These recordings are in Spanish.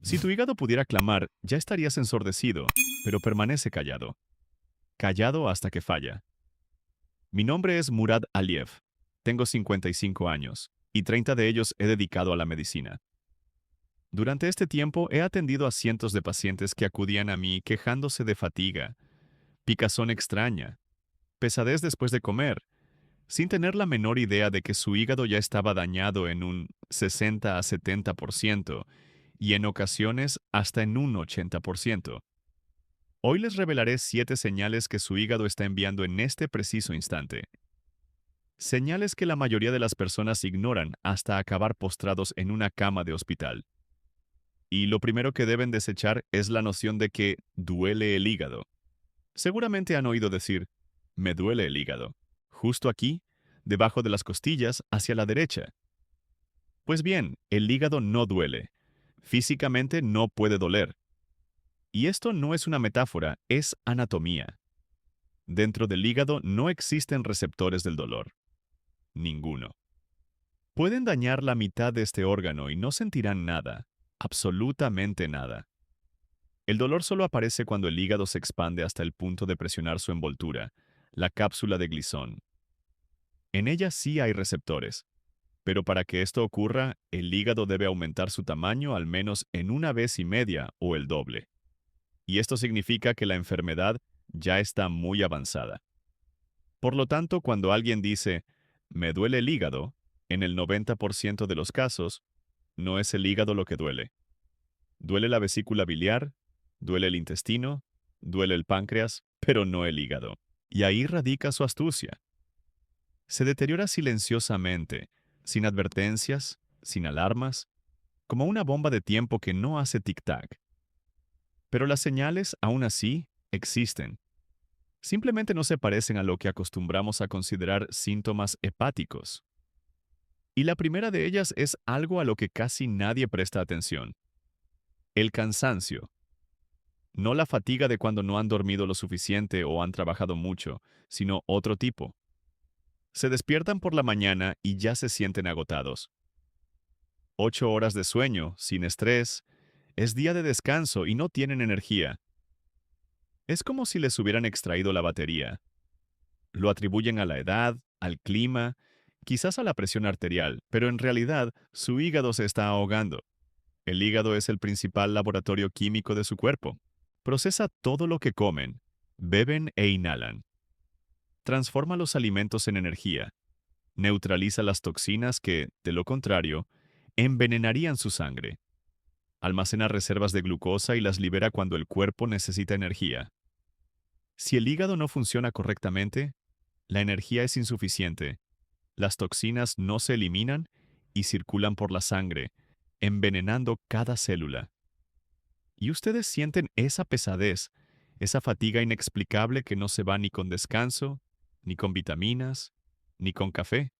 Si tu hígado pudiera clamar, ya estarías ensordecido, pero permanece callado. Callado hasta que falla. Mi nombre es Murad Aliev. Tengo 55 años, y 30 de ellos he dedicado a la medicina. Durante este tiempo he atendido a cientos de pacientes que acudían a mí quejándose de fatiga, picazón extraña, pesadez después de comer, sin tener la menor idea de que su hígado ya estaba dañado en un 60 a 70% y en ocasiones hasta en un 80%. Hoy les revelaré 7 señales que su hígado está enviando en este preciso instante. Señales que la mayoría de las personas ignoran hasta acabar postrados en una cama de hospital. Y lo primero que deben desechar es la noción de que duele el hígado. Seguramente han oído decir, me duele el hígado, justo aquí, debajo de las costillas, hacia la derecha. Pues bien, el hígado no duele. Físicamente no puede doler. Y esto no es una metáfora, es anatomía. Dentro del hígado no existen receptores del dolor. Ninguno. Pueden dañar la mitad de este órgano y no sentirán nada, absolutamente nada. El dolor solo aparece cuando el hígado se expande hasta el punto de presionar su envoltura, la cápsula de Glisson. En ella sí hay receptores, pero para que esto ocurra, el hígado debe aumentar su tamaño al menos en 1,5 veces o el doble. Y esto significa que la enfermedad ya está muy avanzada. Por lo tanto, cuando alguien dice, me duele el hígado, en el 90% de los casos, no es el hígado lo que duele. Duele la vesícula biliar, duele el intestino, duele el páncreas, pero no el hígado. Y ahí radica su astucia. Se deteriora silenciosamente, sin advertencias, sin alarmas, como una bomba de tiempo que no hace tic-tac. Pero las señales, aún así, existen. Simplemente no se parecen a lo que acostumbramos a considerar síntomas hepáticos. Y la primera de ellas es algo a lo que casi nadie presta atención. El cansancio. No la fatiga de cuando no han dormido lo suficiente o han trabajado mucho, sino otro tipo. Se despiertan por la mañana y ya se sienten agotados. 8 horas de sueño, sin estrés, es día de descanso y no tienen energía. Es como si les hubieran extraído la batería. Lo atribuyen a la edad, al clima, quizás a la presión arterial, pero en realidad su hígado se está ahogando. El hígado es el principal laboratorio químico de su cuerpo. Procesa todo lo que comen, beben e inhalan. Transforma los alimentos en energía. Neutraliza las toxinas que, de lo contrario, envenenarían su sangre. Almacena reservas de glucosa y las libera cuando el cuerpo necesita energía. Si el hígado no funciona correctamente, la energía es insuficiente, las toxinas no se eliminan y circulan por la sangre, envenenando cada célula. Y ustedes sienten esa pesadez, esa fatiga inexplicable que no se va ni con descanso, ni con vitaminas, ni con café.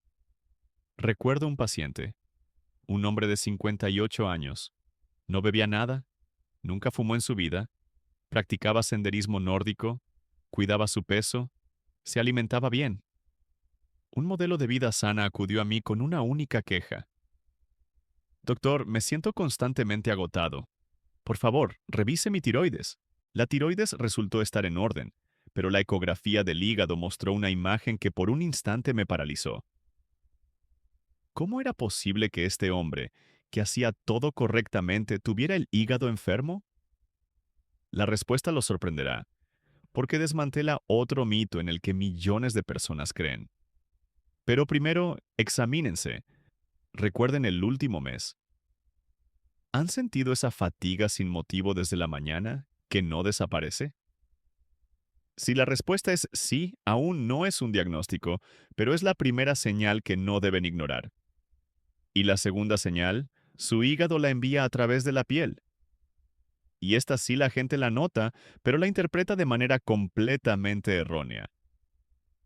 Recuerdo un paciente, un hombre de 58 años. No bebía nada, nunca fumó en su vida, practicaba senderismo nórdico, cuidaba su peso, se alimentaba bien. Un modelo de vida sana acudió a mí con una única queja. Doctor, me siento constantemente agotado. Por favor, revise mi tiroides. La tiroides resultó estar en orden, pero la ecografía del hígado mostró una imagen que por un instante me paralizó. ¿Cómo era posible que este hombre, que hacía todo correctamente, tuviera el hígado enfermo? La respuesta los sorprenderá, porque desmantela otro mito en el que millones de personas creen. Pero primero, examínense. Recuerden el último mes. ¿Han sentido esa fatiga sin motivo desde la mañana, que no desaparece? Si la respuesta es sí, aún no es un diagnóstico, pero es la primera señal que no deben ignorar. Y la segunda señal, su hígado la envía a través de la piel. Y esta sí la gente la nota, pero la interpreta de manera completamente errónea.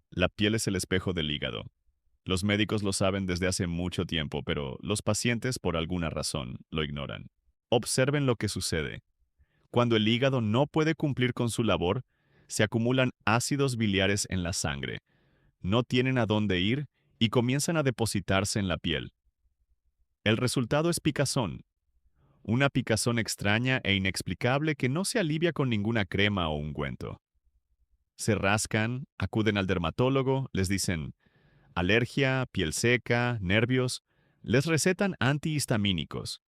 La piel es el espejo del hígado. Los médicos lo saben desde hace mucho tiempo, pero los pacientes, por alguna razón, lo ignoran. Observen lo que sucede. Cuando el hígado no puede cumplir con su labor, se acumulan ácidos biliares en la sangre, no tienen a dónde ir y comienzan a depositarse en la piel. El resultado es picazón, Una picazón extraña e inexplicable que no se alivia con ninguna crema o ungüento. Se rascan, acuden al dermatólogo, les dicen alergia, piel seca, nervios, les recetan antihistamínicos.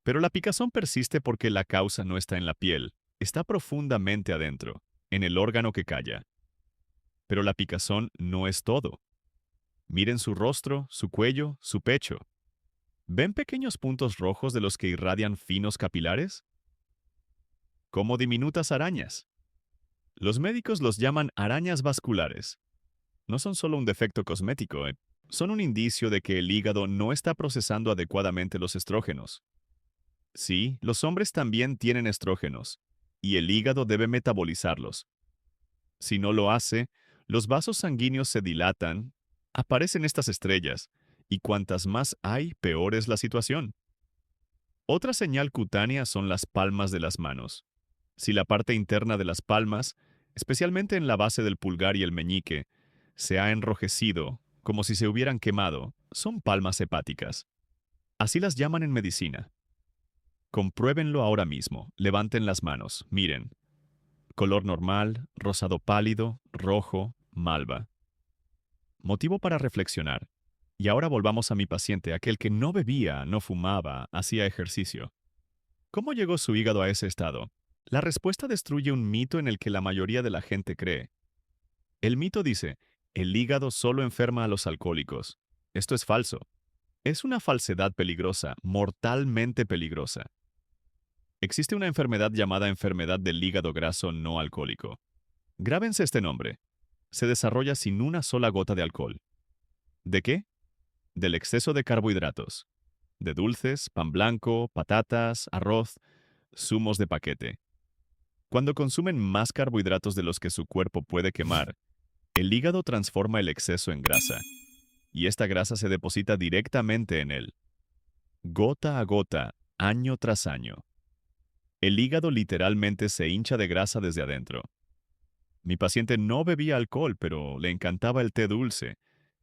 Pero la picazón persiste porque la causa no está en la piel, está profundamente adentro, en el órgano que calla. Pero la picazón no es todo. Miren su rostro, su cuello, su pecho. ¿Ven pequeños puntos rojos de los que irradian finos capilares? Como diminutas arañas. Los médicos los llaman arañas vasculares. No son solo un defecto cosmético, son un indicio de que el hígado no está procesando adecuadamente los estrógenos. Sí, los hombres también tienen estrógenos, y el hígado debe metabolizarlos. Si no lo hace, los vasos sanguíneos se dilatan, aparecen estas estrellas, y cuantas más hay, peor es la situación. Otra señal cutánea son las palmas de las manos. Si la parte interna de las palmas, especialmente en la base del pulgar y el meñique, se ha enrojecido, como si se hubieran quemado, son palmas hepáticas. Así las llaman en medicina. Compruébenlo ahora mismo. Levanten las manos. Miren. Color normal, rosado pálido, rojo, malva. Motivo para reflexionar. Y ahora volvamos a mi paciente, aquel que no bebía, no fumaba, hacía ejercicio. ¿Cómo llegó su hígado a ese estado? La respuesta destruye un mito en el que la mayoría de la gente cree. El mito dice, el hígado solo enferma a los alcohólicos. Esto es falso. Es una falsedad peligrosa, mortalmente peligrosa. Existe una enfermedad llamada enfermedad del hígado graso no alcohólico. Grábense este nombre. Se desarrolla sin una sola gota de alcohol. ¿De qué? Del exceso de carbohidratos. De dulces, pan blanco, patatas, arroz, zumos de paquete. Cuando consumen más carbohidratos de los que su cuerpo puede quemar, el hígado transforma el exceso en grasa, y esta grasa se deposita directamente en él, gota a gota, año tras año. El hígado literalmente se hincha de grasa desde adentro. Mi paciente no bebía alcohol, pero le encantaba el té dulce,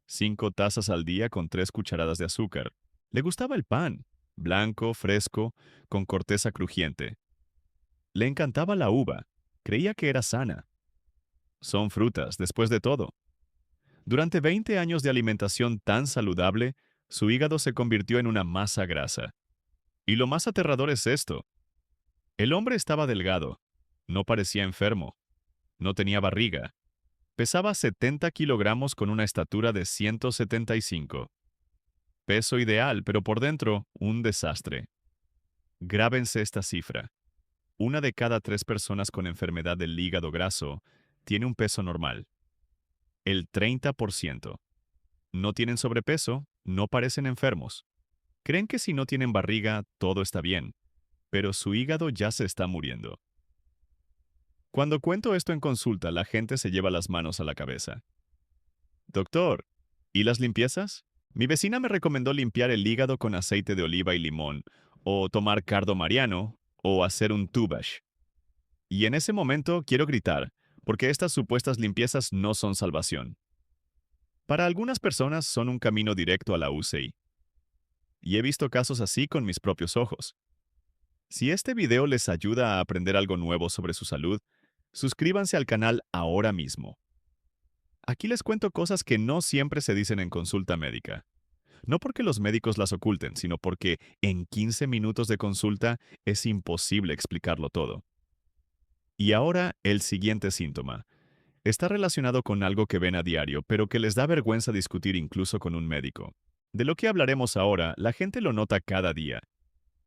5 tazas al día con 3 cucharadas de azúcar. Le gustaba el pan, blanco, fresco, con corteza crujiente. Le encantaba la uva, creía que era sana. Son frutas, después de todo. Durante 20 años de alimentación tan saludable, su hígado se convirtió en una masa grasa. Y lo más aterrador es esto. El hombre estaba delgado, no parecía enfermo, no tenía barriga, pesaba 70 kilogramos con una estatura de 175. Peso ideal, pero por dentro, un desastre. Grábense esta cifra. Una de cada 3 personas con enfermedad del hígado graso tiene un peso normal. El 30%. No tienen sobrepeso, no parecen enfermos. Creen que si no tienen barriga, todo está bien, pero su hígado ya se está muriendo. Cuando cuento esto en consulta, la gente se lleva las manos a la cabeza. Doctor, ¿y las limpiezas? Mi vecina me recomendó limpiar el hígado con aceite de oliva y limón, o tomar cardo mariano, o hacer un tubash. Y en ese momento quiero gritar, porque estas supuestas limpiezas no son salvación. Para algunas personas son un camino directo a la UCI. Y he visto casos así con mis propios ojos. Si este video les ayuda a aprender algo nuevo sobre su salud, suscríbanse al canal ahora mismo. Aquí les cuento cosas que no siempre se dicen en consulta médica. No porque los médicos las oculten, sino porque en 15 minutos de consulta es imposible explicarlo todo. Y ahora el siguiente síntoma. Está relacionado con algo que ven a diario, pero que les da vergüenza discutir incluso con un médico. De lo que hablaremos ahora, la gente lo nota cada día,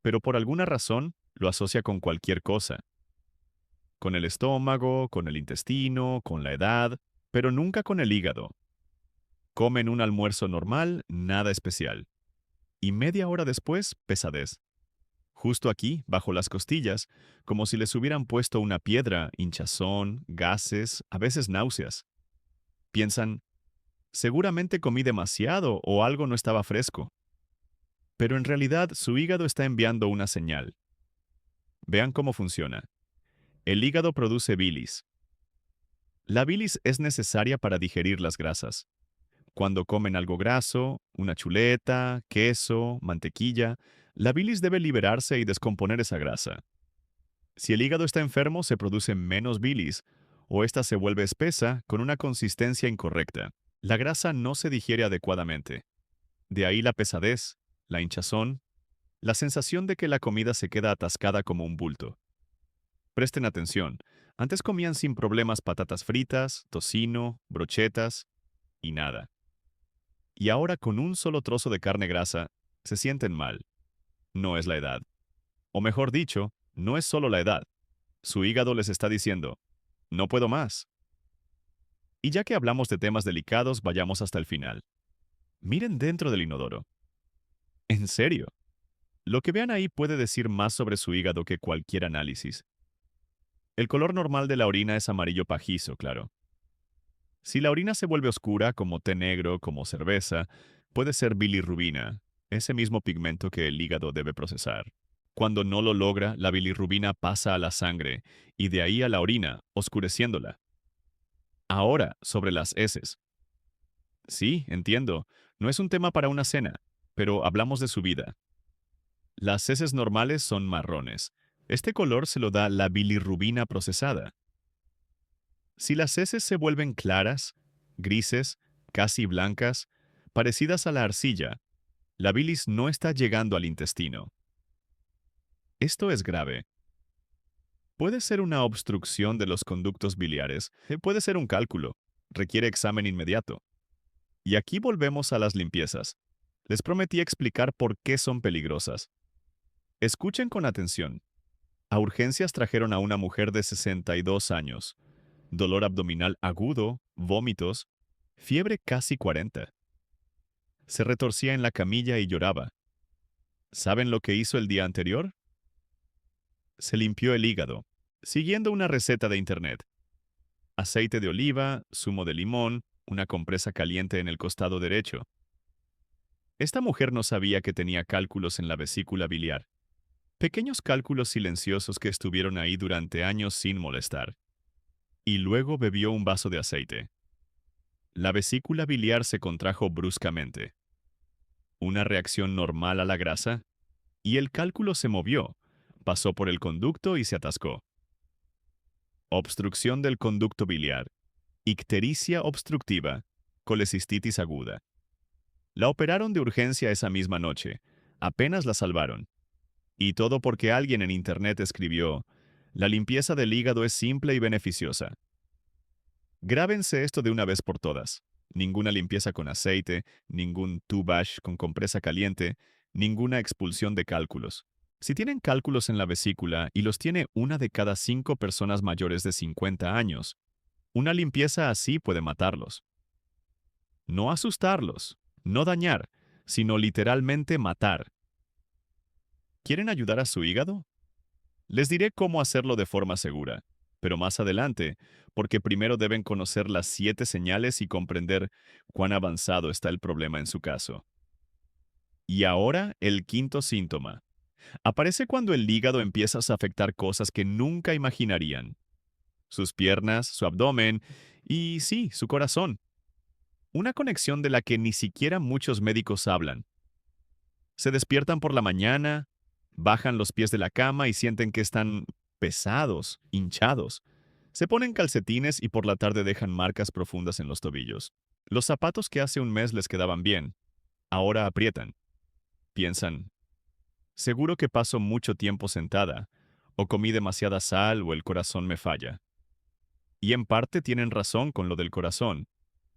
pero por alguna razón lo asocia con cualquier cosa. Con el estómago, con el intestino, con la edad, pero nunca con el hígado. Comen un almuerzo normal, nada especial. Y media hora después, pesadez. Justo aquí, bajo las costillas, como si les hubieran puesto una piedra, hinchazón, gases, a veces náuseas. Piensan, seguramente comí demasiado o algo no estaba fresco. Pero en realidad su hígado está enviando una señal. Vean cómo funciona. El hígado produce bilis. La bilis es necesaria para digerir las grasas. Cuando comen algo graso, una chuleta, queso, mantequilla, la bilis debe liberarse y descomponer esa grasa. Si el hígado está enfermo, se produce menos bilis, o ésta se vuelve espesa con una consistencia incorrecta. La grasa no se digiere adecuadamente. De ahí la pesadez, la hinchazón, la sensación de que la comida se queda atascada como un bulto. Presten atención, antes comían sin problemas patatas fritas, tocino, brochetas y nada. Y ahora con un solo trozo de carne grasa, se sienten mal. No es la edad. O mejor dicho, no es solo la edad. Su hígado les está diciendo, no puedo más. Y ya que hablamos de temas delicados, vayamos hasta el final. Miren dentro del inodoro. En serio, lo que vean ahí puede decir más sobre su hígado que cualquier análisis. El color normal de la orina es amarillo pajizo, claro. Si la orina se vuelve oscura, como té negro, como cerveza, puede ser bilirrubina, ese mismo pigmento que el hígado debe procesar. Cuando no lo logra, la bilirrubina pasa a la sangre y de ahí a la orina, oscureciéndola. Ahora, sobre las heces. Sí, entiendo, no es un tema para una cena, pero hablamos de su vida. Las heces normales son marrones. Este color se lo da la bilirrubina procesada. Si las heces se vuelven claras, grises, casi blancas, parecidas a la arcilla, la bilis no está llegando al intestino. Esto es grave. Puede ser una obstrucción de los conductos biliares, puede ser un cálculo, requiere examen inmediato. Y aquí volvemos a las limpiezas. Les prometí explicar por qué son peligrosas. Escuchen con atención. A urgencias trajeron a una mujer de 62 años. Dolor abdominal agudo, vómitos, fiebre casi 40. Se retorcía en la camilla y lloraba. ¿Saben lo que hizo el día anterior? Se limpió el hígado, siguiendo una receta de internet. Aceite de oliva, zumo de limón, una compresa caliente en el costado derecho. Esta mujer no sabía que tenía cálculos en la vesícula biliar. Pequeños cálculos silenciosos que estuvieron ahí durante años sin molestar. Y luego bebió un vaso de aceite. La vesícula biliar se contrajo bruscamente. Una reacción normal a la grasa, y el cálculo se movió, pasó por el conducto y se atascó. Obstrucción del conducto biliar, ictericia obstructiva, colecistitis aguda. La operaron de urgencia esa misma noche, apenas la salvaron. Y todo porque alguien en internet escribió, la limpieza del hígado es simple y beneficiosa. Grábense esto de una vez por todas. Ninguna limpieza con aceite, ningún tubash con compresa caliente, ninguna expulsión de cálculos. Si tienen cálculos en la vesícula y los tiene una de cada 5 personas mayores de 50 años, una limpieza así puede matarlos. No asustarlos, no dañar, sino literalmente matar. ¿Quieren ayudar a su hígado? Les diré cómo hacerlo de forma segura, pero más adelante, porque primero deben conocer las 7 señales y comprender cuán avanzado está el problema en su caso. Y ahora, el quinto síntoma. Aparece cuando el hígado empieza a afectar cosas que nunca imaginarían. Sus piernas, su abdomen y sí, su corazón. Una conexión de la que ni siquiera muchos médicos hablan. Se despiertan por la mañana, bajan los pies de la cama y sienten que están pesados, hinchados. Se ponen calcetines y por la tarde dejan marcas profundas en los tobillos. Los zapatos que hace un mes les quedaban bien, ahora aprietan. Piensan, seguro que paso mucho tiempo sentada, o comí demasiada sal o el corazón me falla. Y en parte tienen razón con lo del corazón,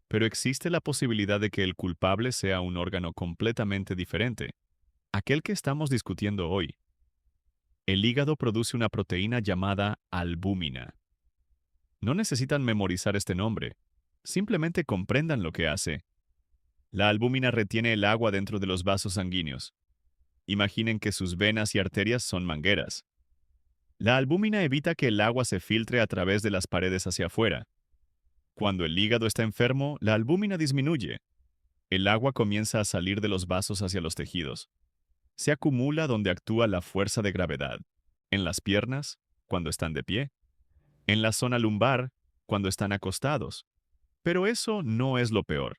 pero existe la posibilidad de que el culpable sea un órgano completamente diferente, aquel que estamos discutiendo hoy. El hígado produce una proteína llamada albúmina. No necesitan memorizar este nombre, simplemente comprendan lo que hace. La albúmina retiene el agua dentro de los vasos sanguíneos. Imaginen que sus venas y arterias son mangueras. La albúmina evita que el agua se filtre a través de las paredes hacia afuera. Cuando el hígado está enfermo, la albúmina disminuye. El agua comienza a salir de los vasos hacia los tejidos. Se acumula donde actúa la fuerza de gravedad. En las piernas, cuando están de pie. En la zona lumbar, cuando están acostados. Pero eso no es lo peor.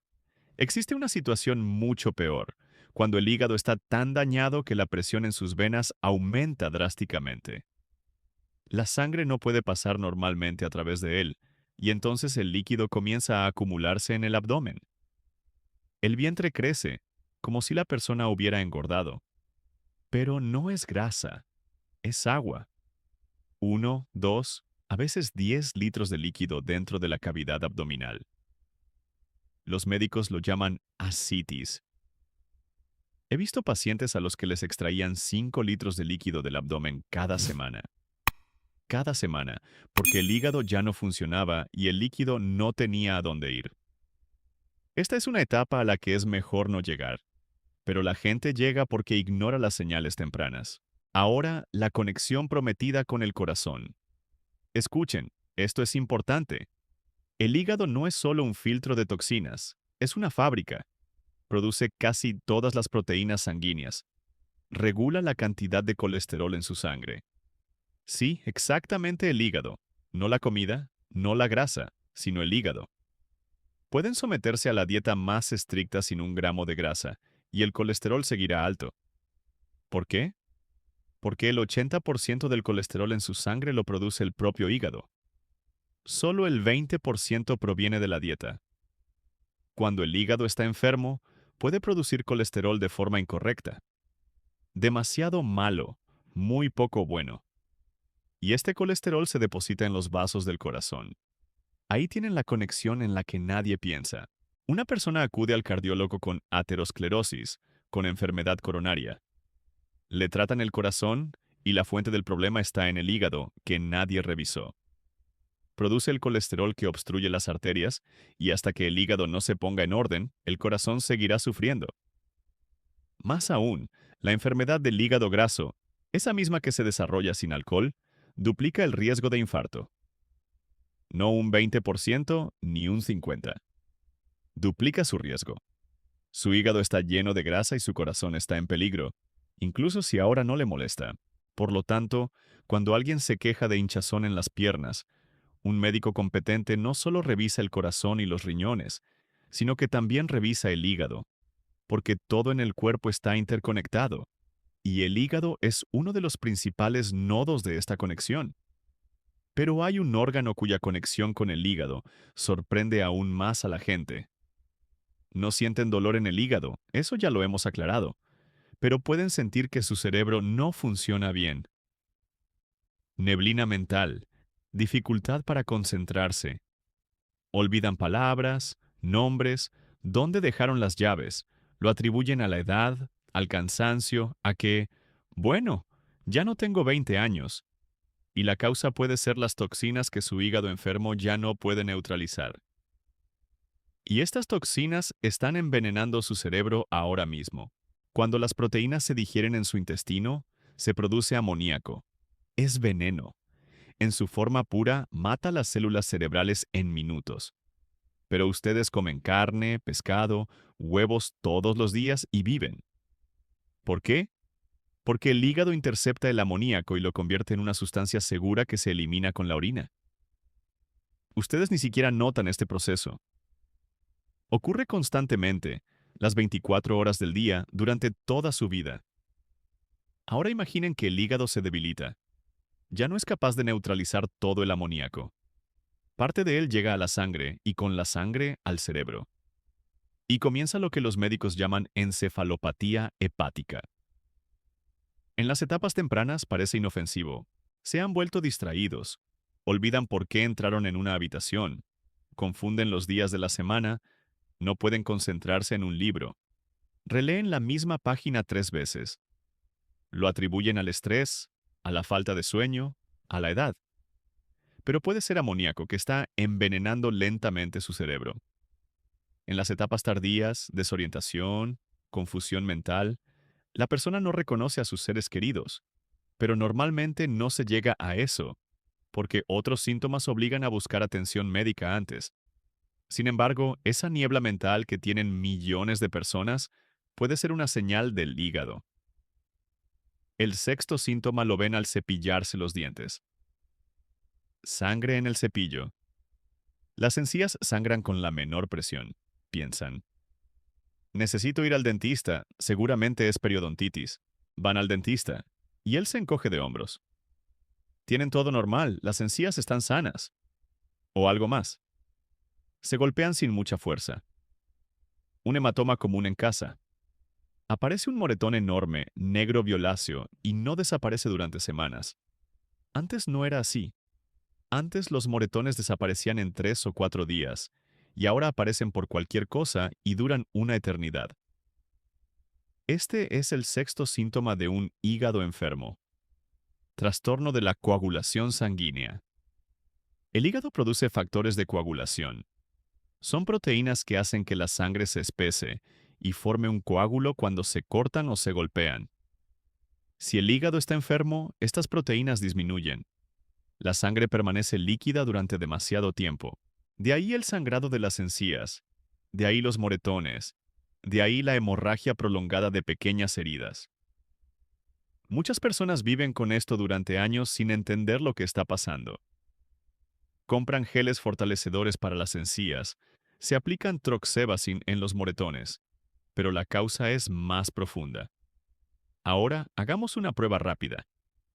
Existe una situación mucho peor, cuando el hígado está tan dañado que la presión en sus venas aumenta drásticamente. La sangre no puede pasar normalmente a través de él, y entonces el líquido comienza a acumularse en el abdomen. El vientre crece, como si la persona hubiera engordado, pero no es grasa, es agua. 1, 2, a veces 10 litros de líquido dentro de la cavidad abdominal. Los médicos lo llaman ascitis. He visto pacientes a los que les extraían 5 litros de líquido del abdomen cada semana, porque el hígado ya no funcionaba y el líquido no tenía a dónde ir. Esta es una etapa a la que es mejor no llegar, pero la gente llega porque ignora las señales tempranas. Ahora, la conexión prometida con el corazón. Escuchen, esto es importante. El hígado no es solo un filtro de toxinas, es una fábrica. Produce casi todas las proteínas sanguíneas. Regula la cantidad de colesterol en su sangre. Sí, exactamente el hígado. No la comida, no la grasa, sino el hígado. Pueden someterse a la dieta más estricta sin un gramo de grasa, y el colesterol seguirá alto. ¿Por qué? Porque el 80% del colesterol en su sangre lo produce el propio hígado. Solo el 20% proviene de la dieta. Cuando el hígado está enfermo, puede producir colesterol de forma incorrecta. Demasiado malo, muy poco bueno. Y este colesterol se deposita en los vasos del corazón. Ahí tienen la conexión en la que nadie piensa. Una persona acude al cardiólogo con aterosclerosis, con enfermedad coronaria. Le tratan el corazón y la fuente del problema está en el hígado, que nadie revisó. Produce el colesterol que obstruye las arterias y hasta que el hígado no se ponga en orden, el corazón seguirá sufriendo. Más aún, la enfermedad del hígado graso, esa misma que se desarrolla sin alcohol, duplica el riesgo de infarto. No un 20% ni un 50%. Duplica su riesgo. Su hígado está lleno de grasa y su corazón está en peligro, incluso si ahora no le molesta. Por lo tanto, cuando alguien se queja de hinchazón en las piernas, un médico competente no solo revisa el corazón y los riñones, sino que también revisa el hígado, porque todo en el cuerpo está interconectado, y el hígado es uno de los principales nodos de esta conexión. Pero hay un órgano cuya conexión con el hígado sorprende aún más a la gente. No sienten dolor en el hígado, eso ya lo hemos aclarado, pero pueden sentir que su cerebro no funciona bien. Neblina mental, dificultad para concentrarse. Olvidan palabras, nombres, dónde dejaron las llaves, lo atribuyen a la edad, al cansancio, a que, bueno, ya no tengo 20 años, y la causa puede ser las toxinas que su hígado enfermo ya no puede neutralizar. Y estas toxinas están envenenando su cerebro ahora mismo. Cuando las proteínas se digieren en su intestino, se produce amoníaco. Es veneno. En su forma pura, mata las células cerebrales en minutos. Pero ustedes comen carne, pescado, huevos todos los días y viven. ¿Por qué? Porque el hígado intercepta el amoníaco y lo convierte en una sustancia segura que se elimina con la orina. Ustedes ni siquiera notan este proceso. Ocurre constantemente, las 24 horas del día, durante toda su vida. Ahora imaginen que el hígado se debilita. Ya no es capaz de neutralizar todo el amoníaco. Parte de él llega a la sangre y con la sangre al cerebro. Y comienza lo que los médicos llaman encefalopatía hepática. En las etapas tempranas parece inofensivo. Se han vuelto distraídos. Olvidan por qué entraron en una habitación. Confunden los días de la semana. No pueden concentrarse en un libro. Releen la misma página 3 veces. Lo atribuyen al estrés, a la falta de sueño, a la edad. Pero puede ser amoníaco que está envenenando lentamente su cerebro. En las etapas tardías, desorientación, confusión mental, la persona no reconoce a sus seres queridos, pero normalmente no se llega a eso, porque otros síntomas obligan a buscar atención médica antes. Sin embargo, esa niebla mental que tienen millones de personas puede ser una señal del hígado. El sexto síntoma lo ven al cepillarse los dientes. Sangre en el cepillo. Las encías sangran con la menor presión, piensan. Necesito ir al dentista, seguramente es periodontitis. Van al dentista, y él se encoge de hombros. Tienen todo normal, las encías están sanas. O algo más. Se golpean sin mucha fuerza. Un hematoma común en casa. Aparece un moretón enorme, negro violáceo, y no desaparece durante semanas. Antes no era así. Antes los moretones desaparecían en 3 o 4 días, y ahora aparecen por cualquier cosa y duran una eternidad. Este es el sexto síntoma de un hígado enfermo. Trastorno de la coagulación sanguínea. El hígado produce factores de coagulación. Son proteínas que hacen que la sangre se espese y forme un coágulo cuando se cortan o se golpean. Si el hígado está enfermo, estas proteínas disminuyen. La sangre permanece líquida durante demasiado tiempo. De ahí el sangrado de las encías, de ahí los moretones, de ahí la hemorragia prolongada de pequeñas heridas. Muchas personas viven con esto durante años sin entender lo que está pasando. Compran geles fortalecedores para las encías, se aplican troxebacin en los moretones, pero la causa es más profunda. Ahora hagamos una prueba rápida.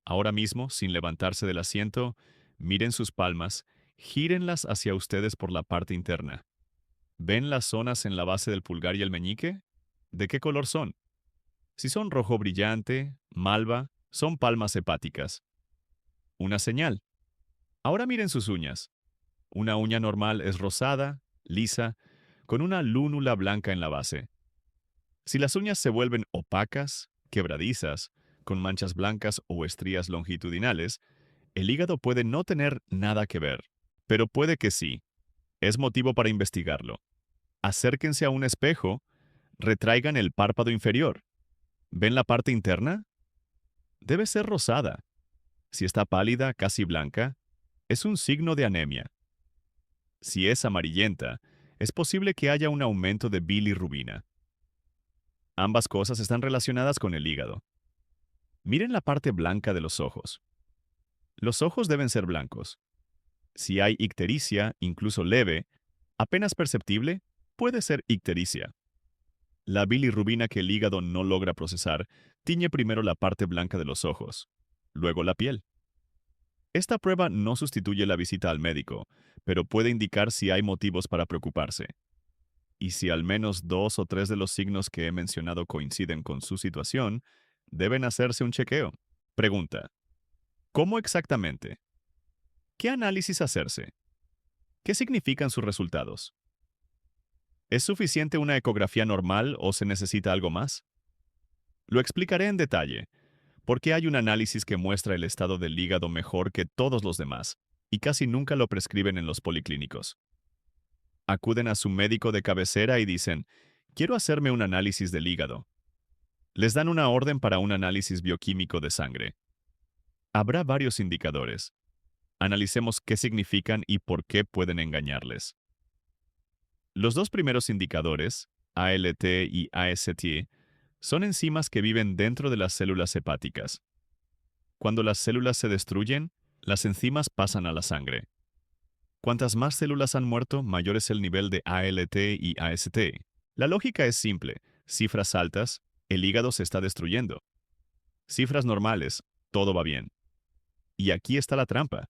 Ahora mismo, sin levantarse del asiento, miren sus palmas, gírenlas hacia ustedes por la parte interna. ¿Ven las zonas en la base del pulgar y el meñique? ¿De qué color son? Si son rojo brillante, malva, son palmas hepáticas. Una señal. Ahora miren sus uñas. Una uña normal es rosada, lisa, con una lúnula blanca en la base. Si las uñas se vuelven opacas, quebradizas, con manchas blancas o estrías longitudinales, el hígado puede no tener nada que ver, pero puede que sí. Es motivo para investigarlo. Acérquense a un espejo, retraigan el párpado inferior. ¿Ven la parte interna? Debe ser rosada. Si está pálida, casi blanca, es un signo de anemia. Si es amarillenta, es posible que haya un aumento de bilirrubina. Ambas cosas están relacionadas con el hígado. Miren la parte blanca de los ojos. Los ojos deben ser blancos. Si hay ictericia, incluso leve, apenas perceptible, puede ser ictericia. La bilirrubina que el hígado no logra procesar tiñe primero la parte blanca de los ojos, luego la piel. Esta prueba no sustituye la visita al médico, pero puede indicar si hay motivos para preocuparse. Y si al menos 2 o 3 de los signos que he mencionado coinciden con su situación, deben hacerse un chequeo. Pregunta: ¿cómo exactamente? ¿Qué análisis hacerse? ¿Qué significan sus resultados? ¿Es suficiente una ecografía normal o se necesita algo más? Lo explicaré en detalle, porque hay un análisis que muestra el estado del hígado mejor que todos los demás, y casi nunca lo prescriben en los policlínicos. Acuden a su médico de cabecera y dicen: quiero hacerme un análisis del hígado. Les dan una orden para un análisis bioquímico de sangre. Habrá varios indicadores. Analicemos qué significan y por qué pueden engañarles. Los dos primeros indicadores, ALT y AST, son enzimas que viven dentro de las células hepáticas. Cuando las células se destruyen, las enzimas pasan a la sangre. Cuantas más células han muerto, mayor es el nivel de ALT y AST. La lógica es simple: cifras altas, el hígado se está destruyendo. Cifras normales, todo va bien. Y aquí está la trampa.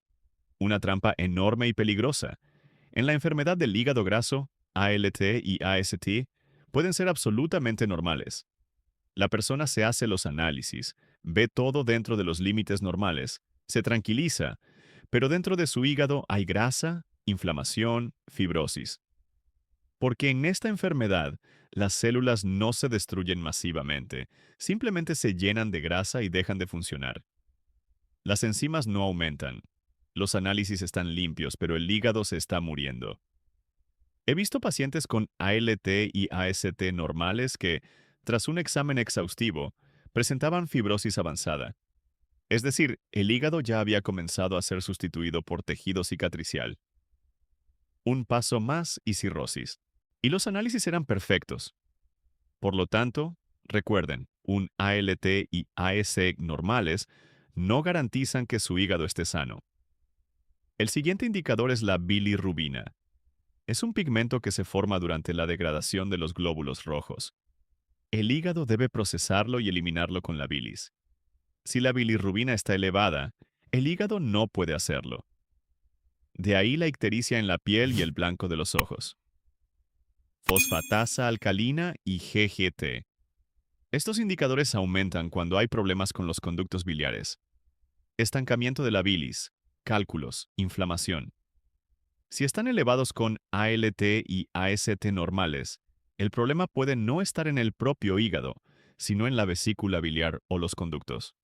Una trampa enorme y peligrosa. En la enfermedad del hígado graso, ALT y AST pueden ser absolutamente normales. La persona se hace los análisis, ve todo dentro de los límites normales, se tranquiliza, pero dentro de su hígado hay grasa, inflamación, fibrosis. Porque en esta enfermedad, las células no se destruyen masivamente, simplemente se llenan de grasa y dejan de funcionar. Las enzimas no aumentan. Los análisis están limpios, pero el hígado se está muriendo. He visto pacientes con ALT y AST normales que, tras un examen exhaustivo, presentaban fibrosis avanzada. Es decir, el hígado ya había comenzado a ser sustituido por tejido cicatricial. Un paso más y cirrosis. Y los análisis eran perfectos. Por lo tanto, recuerden, un ALT y AST normales no garantizan que su hígado esté sano. El siguiente indicador es la bilirrubina. Es un pigmento que se forma durante la degradación de los glóbulos rojos. El hígado debe procesarlo y eliminarlo con la bilis. Si la bilirrubina está elevada, el hígado no puede hacerlo. De ahí la ictericia en la piel y el blanco de los ojos. Fosfatasa alcalina y GGT. Estos indicadores aumentan cuando hay problemas con los conductos biliares. Estancamiento de la bilis, cálculos, inflamación. Si están elevados con ALT y AST normales, el problema puede no estar en el propio hígado, sino en la vesícula biliar o los conductos.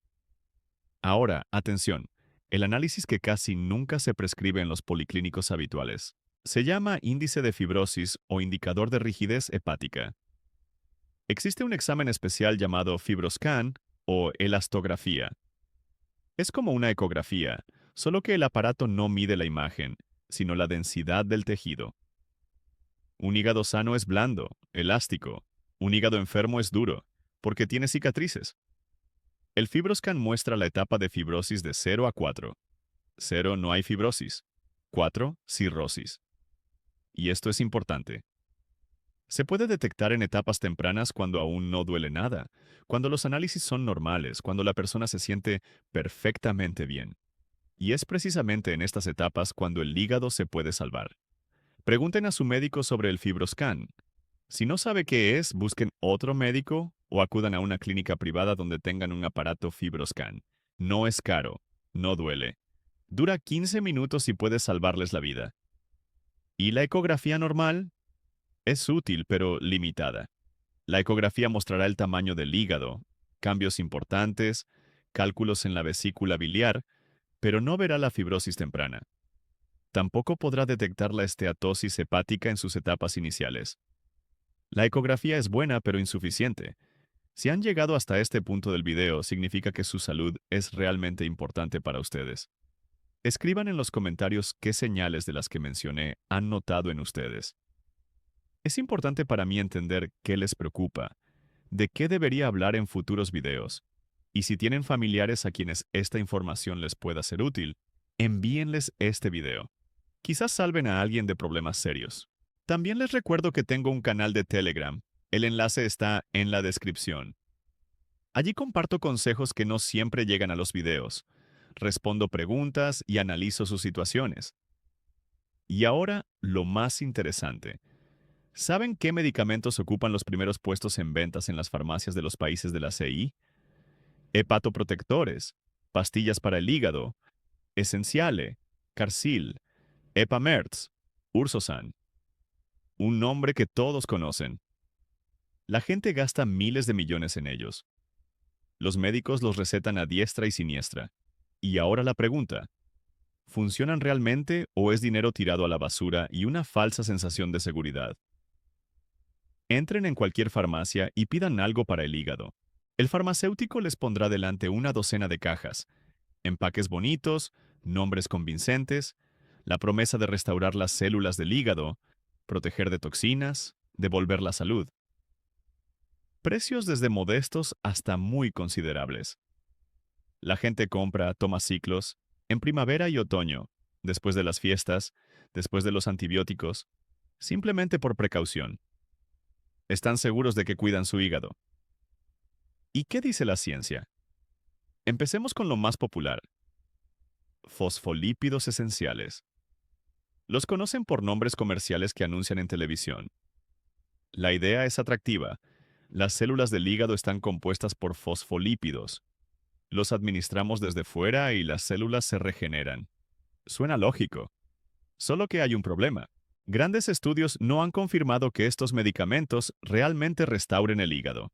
Ahora, atención, el análisis que casi nunca se prescribe en los policlínicos habituales. Se llama índice de fibrosis o indicador de rigidez hepática. Existe un examen especial llamado FibroScan o elastografía. Es como una ecografía, solo que el aparato no mide la imagen, sino la densidad del tejido. Un hígado sano es blando, elástico. Un hígado enfermo es duro, porque tiene cicatrices. El FibroScan muestra la etapa de fibrosis de 0 a 4. 0 no hay fibrosis. 4 cirrosis. Y esto es importante. Se puede detectar en etapas tempranas cuando aún no duele nada, cuando los análisis son normales, cuando la persona se siente perfectamente bien. Y es precisamente en estas etapas cuando el hígado se puede salvar. Pregunten a su médico sobre el FibroScan. Si no sabe qué es, busquen otro médico o acudan a una clínica privada donde tengan un aparato FibroScan. No es caro, no duele. Dura 15 minutos y puede salvarles la vida. ¿Y la ecografía normal? Es útil, pero limitada. La ecografía mostrará el tamaño del hígado, cambios importantes, cálculos en la vesícula biliar, pero no verá la fibrosis temprana. Tampoco podrá detectar la esteatosis hepática en sus etapas iniciales. La ecografía es buena, pero insuficiente. Si han llegado hasta este punto del video, significa que su salud es realmente importante para ustedes. Escriban en los comentarios qué señales de las que mencioné han notado en ustedes. Es importante para mí entender qué les preocupa, de qué debería hablar en futuros videos, y si tienen familiares a quienes esta información les pueda ser útil, envíenles este video. Quizás salven a alguien de problemas serios. También les recuerdo que tengo un canal de Telegram. El enlace está en la descripción. Allí comparto consejos que no siempre llegan a los videos. Respondo preguntas y analizo sus situaciones. Y ahora, lo más interesante. ¿Saben qué medicamentos ocupan los primeros puestos en ventas en las farmacias de los países de la CI? Hepatoprotectores, pastillas para el hígado, Esenciale, Carsil, Epamerts, Ursosan. Un nombre que todos conocen. La gente gasta miles de millones en ellos. Los médicos los recetan a diestra y siniestra. Y ahora la pregunta, ¿funcionan realmente o es dinero tirado a la basura y una falsa sensación de seguridad? Entren en cualquier farmacia y pidan algo para el hígado. El farmacéutico les pondrá delante una docena de cajas, empaques bonitos, nombres convincentes, la promesa de restaurar las células del hígado, proteger de toxinas, devolver la salud. Precios desde modestos hasta muy considerables. La gente compra, toma ciclos, en primavera y otoño, después de las fiestas, después de los antibióticos, simplemente por precaución. Están seguros de que cuidan su hígado. ¿Y qué dice la ciencia? Empecemos con lo más popular. Fosfolípidos esenciales. Los conocen por nombres comerciales que anuncian en televisión. La idea es atractiva. Las células del hígado están compuestas por fosfolípidos. Los administramos desde fuera y las células se regeneran. Suena lógico. Solo que hay un problema. Grandes estudios no han confirmado que estos medicamentos realmente restauren el hígado.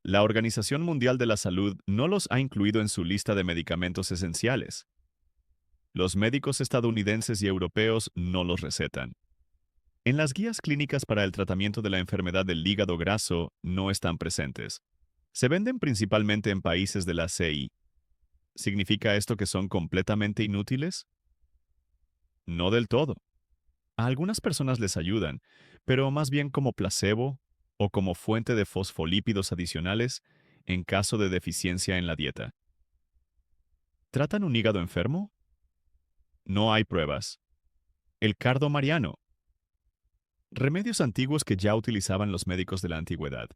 La Organización Mundial de la Salud no los ha incluido en su lista de medicamentos esenciales. Los médicos estadounidenses y europeos no los recetan. En las guías clínicas para el tratamiento de la enfermedad del hígado graso no están presentes. Se venden principalmente en países de la CI. ¿Significa esto que son completamente inútiles? No del todo. A algunas personas les ayudan, pero más bien como placebo o como fuente de fosfolípidos adicionales en caso de deficiencia en la dieta. ¿Tratan un hígado enfermo? No hay pruebas. El cardo mariano. Remedios antiguos que ya utilizaban los médicos de la antigüedad.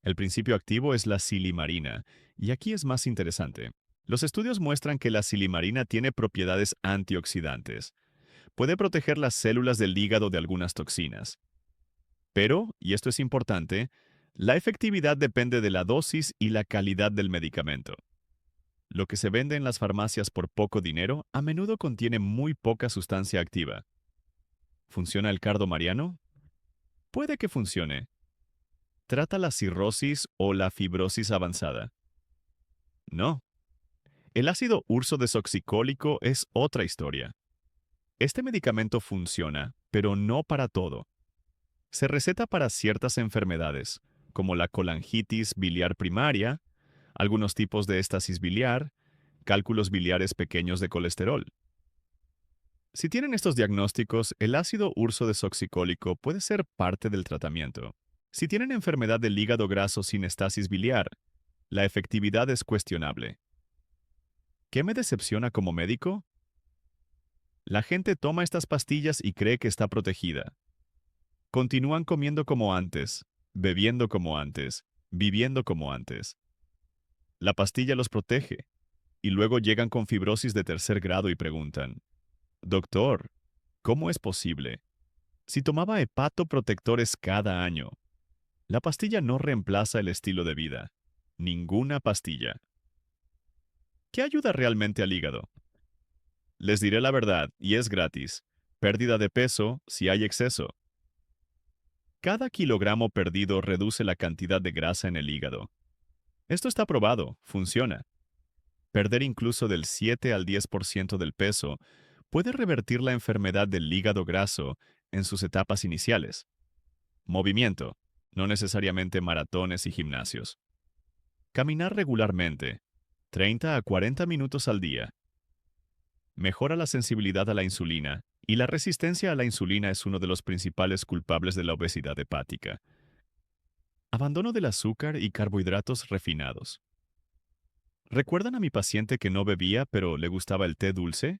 El principio activo es la silimarina, y aquí es más interesante. Los estudios muestran que la silimarina tiene propiedades antioxidantes. Puede proteger las células del hígado de algunas toxinas. Pero, y esto es importante, la efectividad depende de la dosis y la calidad del medicamento. Lo que se vende en las farmacias por poco dinero a menudo contiene muy poca sustancia activa. ¿Funciona el cardo mariano? Puede que funcione. ¿Trata la cirrosis o la fibrosis avanzada? No. El ácido urso desoxicólico es otra historia. Este medicamento funciona, pero no para todo. Se receta para ciertas enfermedades, como la colangitis biliar primaria, algunos tipos de éstasis biliar, cálculos biliares pequeños de colesterol. Si tienen estos diagnósticos, el ácido urso desoxicólico puede ser parte del tratamiento. Si tienen enfermedad del hígado graso sin estasis biliar, la efectividad es cuestionable. ¿Qué me decepciona como médico? La gente toma estas pastillas y cree que está protegida. Continúan comiendo como antes, bebiendo como antes, viviendo como antes. La pastilla los protege, y luego llegan con fibrosis de tercer grado y preguntan, Doctor, ¿cómo es posible? Si tomaba hepatoprotectores cada año, la pastilla no reemplaza el estilo de vida. Ninguna pastilla. ¿Qué ayuda realmente al hígado? Les diré la verdad, y es gratis. Pérdida de peso si hay exceso. Cada kilogramo perdido reduce la cantidad de grasa en el hígado. Esto está probado, funciona. Perder incluso del 7 al 10% del peso puede revertir la enfermedad del hígado graso en sus etapas iniciales. Movimiento, no necesariamente maratones y gimnasios. Caminar regularmente, 30 a 40 minutos al día. Mejora la sensibilidad a la insulina, y la resistencia a la insulina es uno de los principales culpables de la obesidad hepática. Abandono del azúcar y carbohidratos refinados. ¿Recuerdan a mi paciente que no bebía pero le gustaba el té dulce?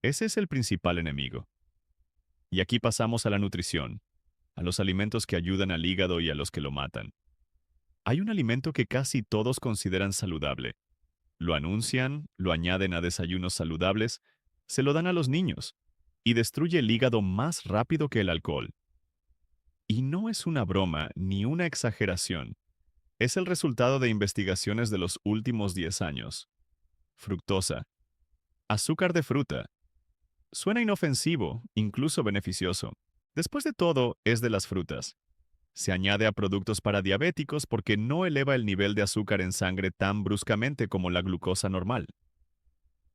Ese es el principal enemigo. Y aquí pasamos a la nutrición, a los alimentos que ayudan al hígado y a los que lo matan. Hay un alimento que casi todos consideran saludable. Lo anuncian, lo añaden a desayunos saludables, se lo dan a los niños, y destruye el hígado más rápido que el alcohol. Y no es una broma ni una exageración. Es el resultado de investigaciones de los últimos 10 años. Fructosa. Azúcar de fruta. Suena inofensivo, incluso beneficioso. Después de todo, es de las frutas. Se añade a productos para diabéticos porque no eleva el nivel de azúcar en sangre tan bruscamente como la glucosa normal.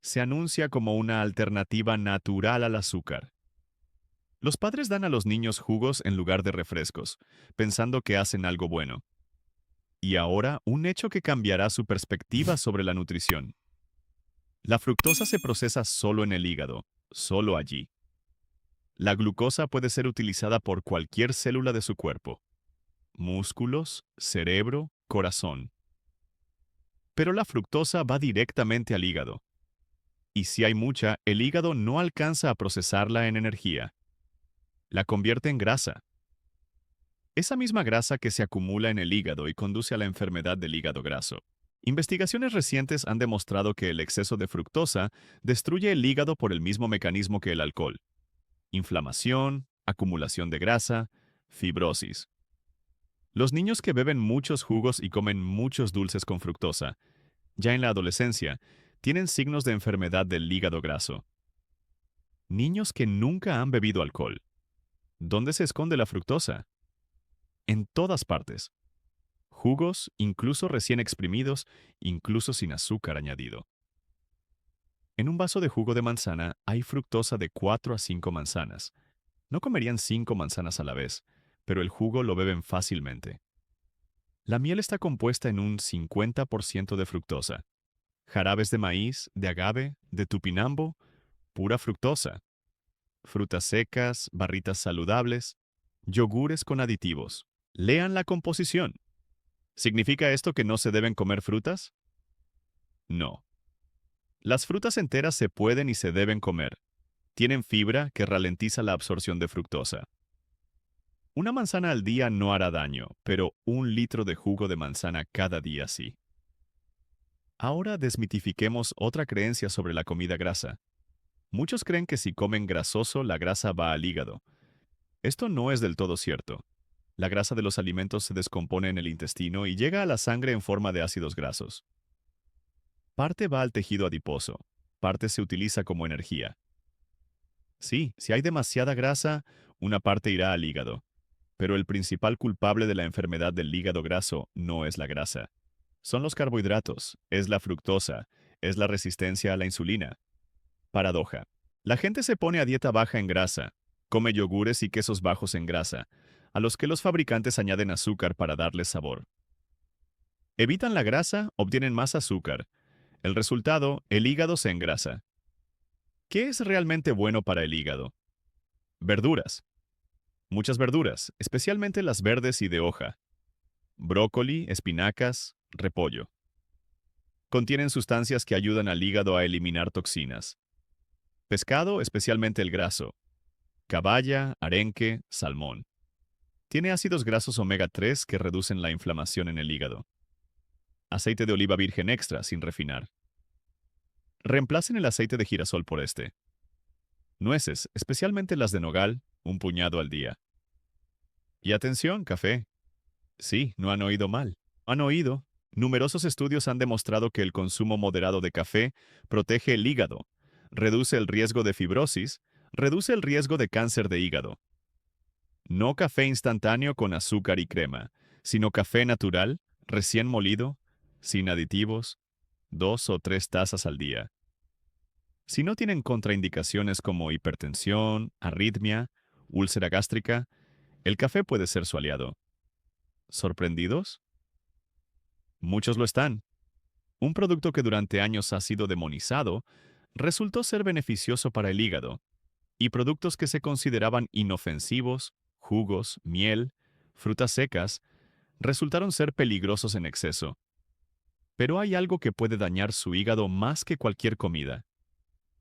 Se anuncia como una alternativa natural al azúcar. Los padres dan a los niños jugos en lugar de refrescos, pensando que hacen algo bueno. Y ahora, un hecho que cambiará su perspectiva sobre la nutrición. La fructosa se procesa solo en el hígado, solo allí. La glucosa puede ser utilizada por cualquier célula de su cuerpo. Músculos, cerebro, corazón. Pero la fructosa va directamente al hígado. Y si hay mucha, el hígado no alcanza a procesarla en energía. La convierte en grasa. Esa misma grasa que se acumula en el hígado y conduce a la enfermedad del hígado graso. Investigaciones recientes han demostrado que el exceso de fructosa destruye el hígado por el mismo mecanismo que el alcohol. Inflamación, acumulación de grasa, fibrosis. Los niños que beben muchos jugos y comen muchos dulces con fructosa, ya en la adolescencia, tienen signos de enfermedad del hígado graso. Niños que nunca han bebido alcohol. ¿Dónde se esconde la fructosa? En todas partes. Jugos, incluso recién exprimidos, incluso sin azúcar añadido. En un vaso de jugo de manzana hay fructosa de 4 a 5 manzanas. No comerían 5 manzanas a la vez, pero el jugo lo beben fácilmente. La miel está compuesta en un 50% de fructosa. Jarabes de maíz, de agave, de tupinambo, pura fructosa. Frutas secas, barritas saludables, yogures con aditivos. Lean la composición. ¿Significa esto que no se deben comer frutas? No. Las frutas enteras se pueden y se deben comer. Tienen fibra que ralentiza la absorción de fructosa. Una manzana al día no hará daño, pero 1 litro de jugo de manzana cada día sí. Ahora desmitifiquemos otra creencia sobre la comida grasa. Muchos creen que si comen grasoso, la grasa va al hígado. Esto no es del todo cierto. La grasa de los alimentos se descompone en el intestino y llega a la sangre en forma de ácidos grasos. Parte va al tejido adiposo, parte se utiliza como energía. Sí, si hay demasiada grasa, una parte irá al hígado. Pero el principal culpable de la enfermedad del hígado graso no es la grasa. Son los carbohidratos, es la fructosa, es la resistencia a la insulina. Paradoja. La gente se pone a dieta baja en grasa, come yogures y quesos bajos en grasa, a los que los fabricantes añaden azúcar para darles sabor. Evitan la grasa, obtienen más azúcar. El resultado, el hígado se engrasa. ¿Qué es realmente bueno para el hígado? Verduras. Muchas verduras, especialmente las verdes y de hoja. Brócoli, espinacas, repollo. Contienen sustancias que ayudan al hígado a eliminar toxinas. Pescado, especialmente el graso. Caballa, arenque, salmón. Tiene ácidos grasos omega 3 que reducen la inflamación en el hígado. Aceite de oliva virgen extra sin refinar. Reemplacen el aceite de girasol por este. Nueces, especialmente las de nogal, 1 puñado al día. Y atención, café. Sí, no han oído mal. Han oído. Numerosos estudios han demostrado que el consumo moderado de café protege el hígado, reduce el riesgo de fibrosis, reduce el riesgo de cáncer de hígado. No café instantáneo con azúcar y crema, sino café natural, recién molido, sin aditivos, 2 o 3 tazas al día. Si no tienen contraindicaciones como hipertensión, arritmia, úlcera gástrica, el café puede ser su aliado. ¿Sorprendidos? Muchos lo están. Un producto que durante años ha sido demonizado resultó ser beneficioso para el hígado, y productos que se consideraban inofensivos, jugos, miel, frutas secas, resultaron ser peligrosos en exceso. Pero hay algo que puede dañar su hígado más que cualquier comida,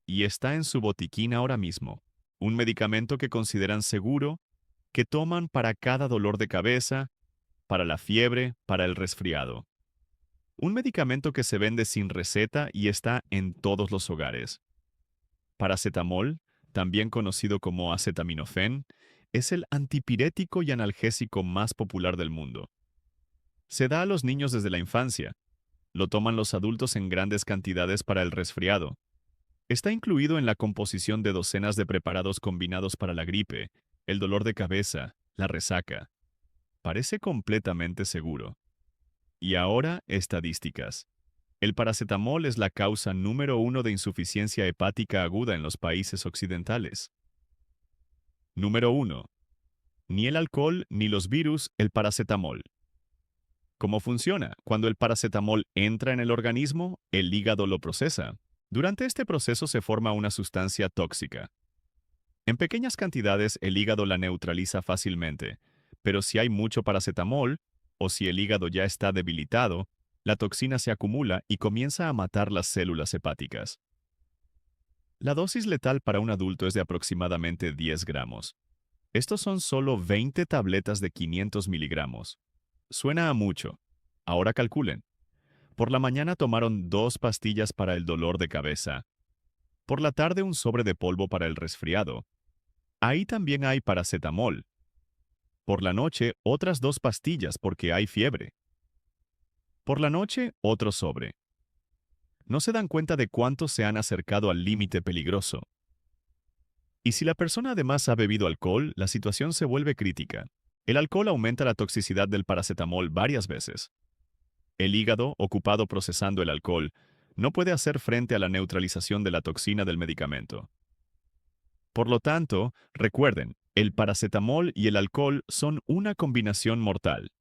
y está en su botiquín ahora mismo, un medicamento que consideran seguro, que toman para cada dolor de cabeza, para la fiebre, para el resfriado. Un medicamento que se vende sin receta y está en todos los hogares. Paracetamol, también conocido como acetaminofén, es el antipirético y analgésico más popular del mundo. Se da a los niños desde la infancia. Lo toman los adultos en grandes cantidades para el resfriado. Está incluido en la composición de docenas de preparados combinados para la gripe, el dolor de cabeza, la resaca. Parece completamente seguro. Y ahora, estadísticas. El paracetamol es la causa número 1 de insuficiencia hepática aguda en los países occidentales. Número 1. Ni el alcohol ni los virus, el paracetamol. ¿Cómo funciona? Cuando el paracetamol entra en el organismo, el hígado lo procesa. Durante este proceso se forma una sustancia tóxica. En pequeñas cantidades el hígado la neutraliza fácilmente, pero si hay mucho paracetamol, o si el hígado ya está debilitado, la toxina se acumula y comienza a matar las células hepáticas. La dosis letal para un adulto es de aproximadamente 10 gramos. Estos son solo 20 tabletas de 500 miligramos. Suena a mucho. Ahora calculen. Por la mañana tomaron 2 pastillas para el dolor de cabeza. Por la tarde un sobre de polvo para el resfriado. Ahí también hay paracetamol. Por la noche otras 2 pastillas porque hay fiebre. Por la noche otro sobre. No se dan cuenta de cuánto se han acercado al límite peligroso. Y si la persona además ha bebido alcohol, la situación se vuelve crítica. El alcohol aumenta la toxicidad del paracetamol varias veces. El hígado, ocupado procesando el alcohol, no puede hacer frente a la neutralización de la toxina del medicamento. Por lo tanto, recuerden, el paracetamol y el alcohol son una combinación mortal.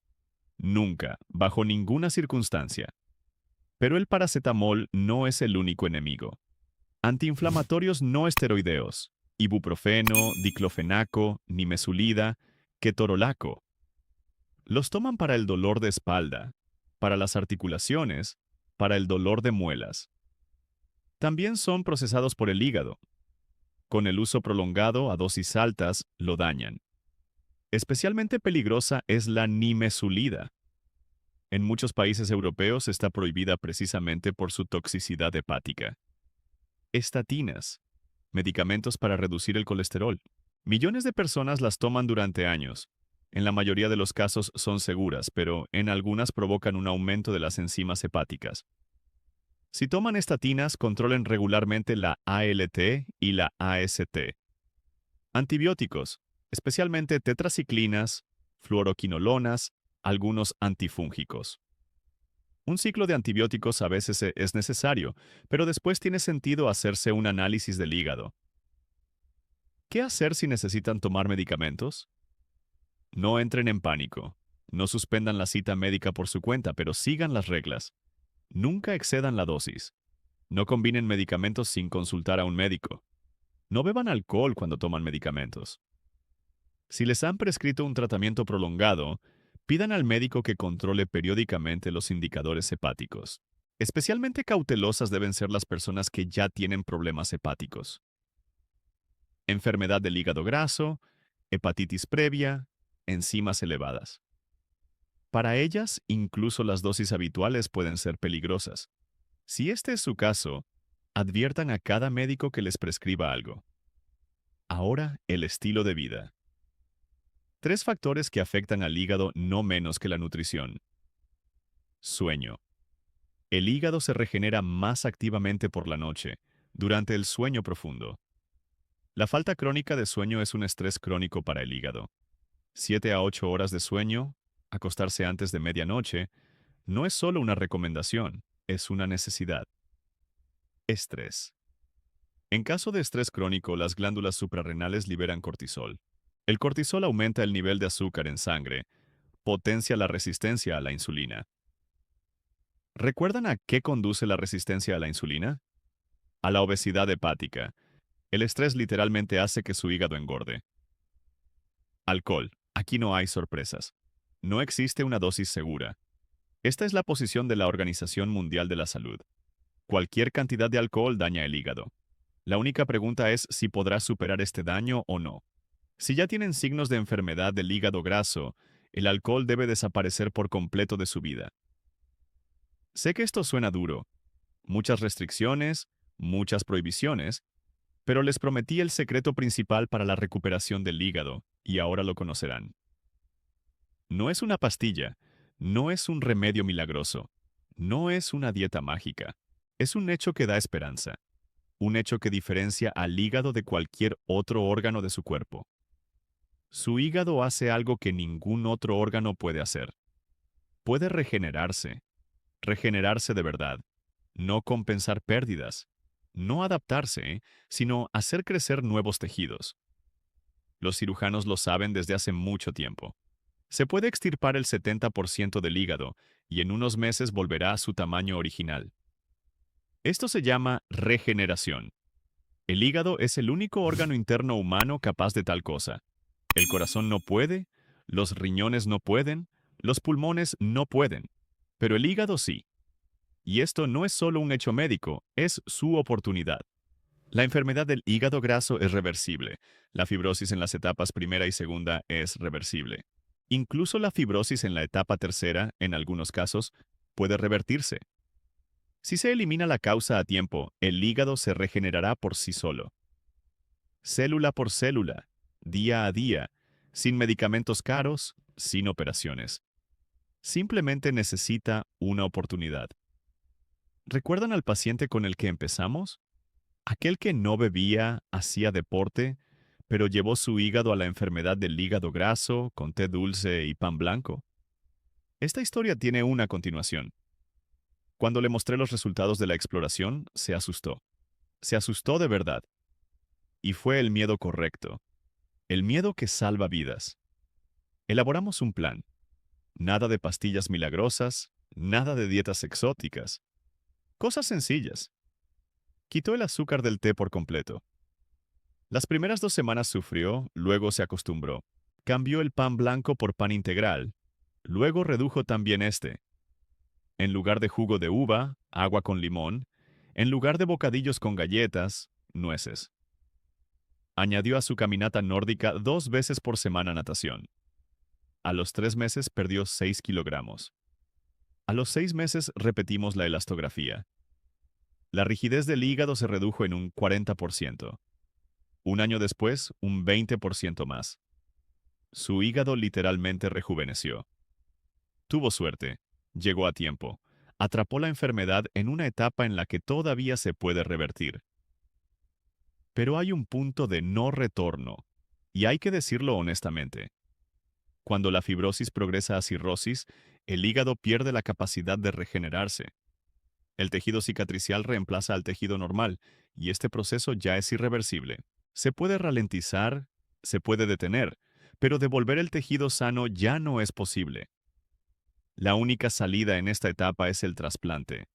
Nunca, bajo ninguna circunstancia. Pero el paracetamol no es el único enemigo. Antiinflamatorios no esteroideos, ibuprofeno, diclofenaco, nimesulida, ketorolaco. Los toman para el dolor de espalda, para las articulaciones, para el dolor de muelas. También son procesados por el hígado. Con el uso prolongado a dosis altas, lo dañan. Especialmente peligrosa es la nimesulida. En muchos países europeos está prohibida precisamente por su toxicidad hepática. Estatinas, medicamentos para reducir el colesterol. Millones de personas las toman durante años. En la mayoría de los casos son seguras, pero en algunas provocan un aumento de las enzimas hepáticas. Si toman estatinas, controlen regularmente la ALT y la AST. Antibióticos, especialmente tetraciclinas, fluoroquinolonas, algunos antifúngicos. Un ciclo de antibióticos a veces es necesario, pero después tiene sentido hacerse un análisis del hígado. ¿Qué hacer si necesitan tomar medicamentos? No entren en pánico. No suspendan la cita médica por su cuenta, pero sigan las reglas. Nunca excedan la dosis. No combinen medicamentos sin consultar a un médico. No beban alcohol cuando toman medicamentos. Si les han prescrito un tratamiento prolongado, pidan al médico que controle periódicamente los indicadores hepáticos. Especialmente cautelosas deben ser las personas que ya tienen problemas hepáticos. Enfermedad del hígado graso, hepatitis previa, enzimas elevadas. Para ellas, incluso las dosis habituales pueden ser peligrosas. Si este es su caso, adviertan a cada médico que les prescriba algo. Ahora, el estilo de vida. 3 factores que afectan al hígado no menos que la nutrición. Sueño. El hígado se regenera más activamente por la noche, durante el sueño profundo. La falta crónica de sueño es un estrés crónico para el hígado. 7 a 8 horas de sueño, acostarse antes de medianoche, no es solo una recomendación, es una necesidad. Estrés. En caso de estrés crónico, las glándulas suprarrenales liberan cortisol. El cortisol aumenta el nivel de azúcar en sangre, potencia la resistencia a la insulina. ¿Recuerdan a qué conduce la resistencia a la insulina? A la obesidad hepática. El estrés literalmente hace que su hígado engorde. Alcohol. Aquí no hay sorpresas. No existe una dosis segura. Esta es la posición de la Organización Mundial de la Salud. Cualquier cantidad de alcohol daña el hígado. La única pregunta es si podrá superar este daño o no. Si ya tienen signos de enfermedad del hígado graso, el alcohol debe desaparecer por completo de su vida. Sé que esto suena duro. Muchas restricciones, muchas prohibiciones, pero les prometí el secreto principal para la recuperación del hígado, y ahora lo conocerán. No es una pastilla, no es un remedio milagroso, no es una dieta mágica. Es un hecho que da esperanza, un hecho que diferencia al hígado de cualquier otro órgano de su cuerpo. Su hígado hace algo que ningún otro órgano puede hacer. Puede regenerarse de verdad, no compensar pérdidas, no adaptarse, sino hacer crecer nuevos tejidos. Los cirujanos lo saben desde hace mucho tiempo. Se puede extirpar el 70% del hígado y en unos meses volverá a su tamaño original. Esto se llama regeneración. El hígado es el único órgano interno humano capaz de tal cosa. El corazón no puede, los riñones no pueden, los pulmones no pueden, pero el hígado sí. Y esto no es solo un hecho médico, es su oportunidad. La enfermedad del hígado graso es reversible. La fibrosis en las etapas primera y segunda es reversible. Incluso la fibrosis en la etapa tercera, en algunos casos, puede revertirse. Si se elimina la causa a tiempo, el hígado se regenerará por sí solo. Célula por célula, día a día, sin medicamentos caros, sin operaciones. Simplemente necesita una oportunidad. ¿Recuerdan al paciente con el que empezamos? Aquel que no bebía, hacía deporte, pero llevó su hígado a la enfermedad del hígado graso, con té dulce y pan blanco. Esta historia tiene una continuación. Cuando le mostré los resultados de la exploración, se asustó. Se asustó de verdad. Y fue el miedo correcto. El miedo que salva vidas. Elaboramos un plan. Nada de pastillas milagrosas, nada de dietas exóticas. Cosas sencillas. Quitó el azúcar del té por completo. Las primeras 2 semanas sufrió, luego se acostumbró. Cambió el pan blanco por pan integral. Luego redujo también este. En lugar de jugo de uva, agua con limón. En lugar de bocadillos con galletas, nueces. Añadió a su caminata nórdica 2 veces por semana natación. A los 3 meses perdió 6 kilogramos. A los 6 meses repetimos la elastografía. La rigidez del hígado se redujo en un 40%. Un año después, un 20% más. Su hígado literalmente rejuveneció. Tuvo suerte. Llegó a tiempo. Atrapó la enfermedad en una etapa en la que todavía se puede revertir. Pero hay un punto de no retorno, y hay que decirlo honestamente. Cuando la fibrosis progresa a cirrosis, el hígado pierde la capacidad de regenerarse. El tejido cicatricial reemplaza al tejido normal, y este proceso ya es irreversible. Se puede ralentizar, se puede detener, pero devolver el tejido sano ya no es posible. La única salida en esta etapa es el trasplante.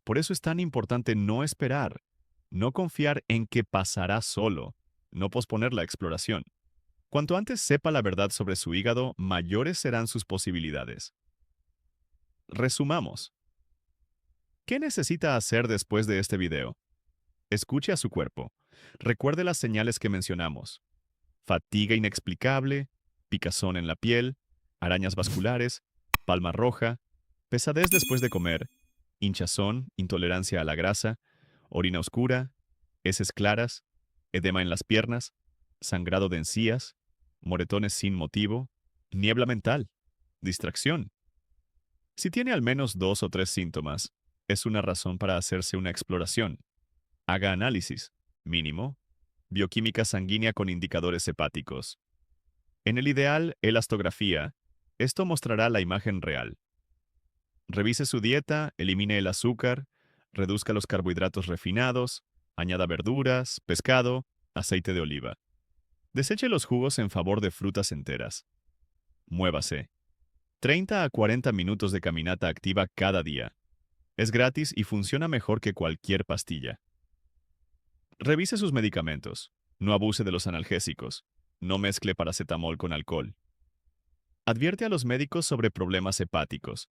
Por eso es tan importante no esperar, no confiar en que pasará solo, no posponer la exploración. Cuanto antes sepa la verdad sobre su hígado, mayores serán sus posibilidades. Resumamos. ¿Qué necesita hacer después de este video? Escuche a su cuerpo. Recuerde las señales que mencionamos. Fatiga inexplicable, picazón en la piel, arañas vasculares, palma roja, pesadez después de comer, hinchazón, intolerancia a la grasa, orina oscura, heces claras, edema en las piernas, sangrado de encías, moretones sin motivo, niebla mental, distracción. Si tiene al menos 2 o 3 síntomas, es una razón para hacerse una exploración. Haga análisis, mínimo, bioquímica sanguínea con indicadores hepáticos. En el ideal, elastografía, esto mostrará la imagen real. Revise su dieta, elimine el azúcar, reduzca los carbohidratos refinados, añada verduras, pescado, aceite de oliva. Deseche los jugos en favor de frutas enteras. Muévase. 30 a 40 minutos de caminata activa cada día. Es gratis y funciona mejor que cualquier pastilla. Revise sus medicamentos. No abuse de los analgésicos. No mezcle paracetamol con alcohol. Advierte a los médicos sobre problemas hepáticos.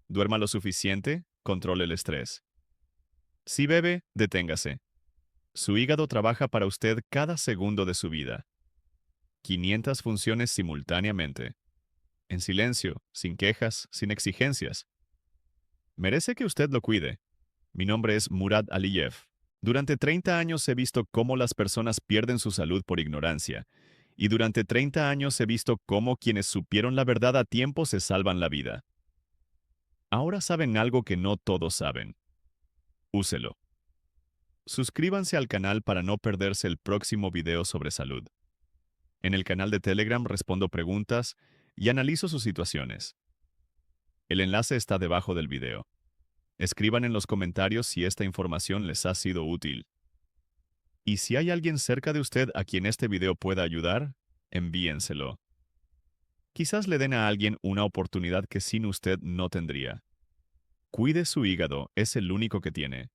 Duerma lo suficiente, controle el estrés. Si bebe, deténgase. Su hígado trabaja para usted cada segundo de su vida. 500 funciones simultáneamente. En silencio, sin quejas, sin exigencias. Merece que usted lo cuide. Mi nombre es Murad Aliyev. Durante 30 años he visto cómo las personas pierden su salud por ignorancia. Y durante 30 años he visto cómo quienes supieron la verdad a tiempo se salvan la vida. Ahora saben algo que no todos saben. Úselo. Suscríbanse al canal para no perderse el próximo video sobre salud. En el canal de Telegram respondo preguntas y analizo sus situaciones. El enlace está debajo del video. Escriban en los comentarios si esta información les ha sido útil. Y si hay alguien cerca de usted a quien este video pueda ayudar, envíenselo. Quizás le den a alguien una oportunidad que sin usted no tendría. Cuide su hígado, es el único que tiene.